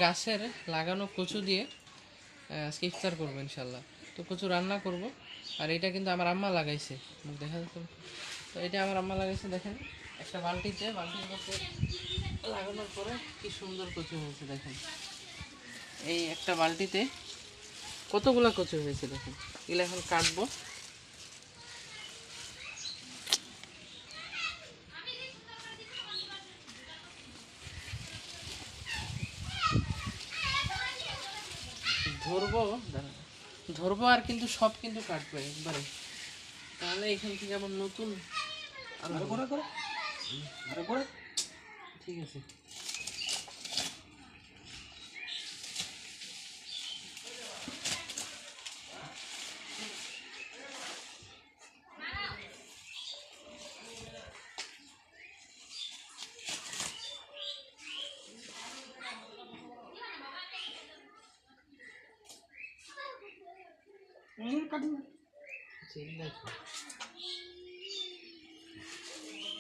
গাছের লাগানো কচু দিয়ে আজকে ইফতার করবো ইনশাল্লাহ। তো কচু রান্না করব। আর এটা কিন্তু আমার আম্মা লাগাইছে, দেখা যাচ্ছে। তো এটা আমার আম্মা লাগাইছে, দেখেন একটা বালতির মধ্যে লাগানোর পরে কি সুন্দর কচু হয়েছে দেখেন। এই একটা বালতিতে কতগুলা কচু হয়েছে দেখেন। এগুলো এখন কাটবো। ধরবো, দাঁড়ান, ধরবো আর কিন্তু সব কিন্তু কাটবো একবারে, তাহলে এখান থেকে আবার নতুন আরো করে। ঠিক আছে।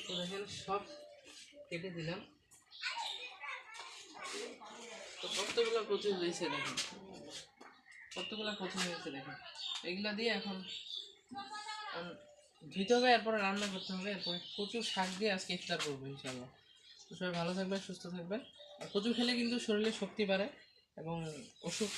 তো দেখেন সব কেটে দিলাম। তো কতগুলো কচু হয়েছে দেখেন, দেখেন। এগুলা দিয়ে এখন ধুইতে হবে, এরপরে রান্না করতে হবে, এরপরে কচু শাক দিয়ে আজকে ইফতার করবো ইনশাল্লাহ। তো সবাই ভালো থাকবেন, সুস্থ থাকবেন। আর কচু খেলে কিন্তু শরীরে শক্তি বাড়ে এবং অসুখ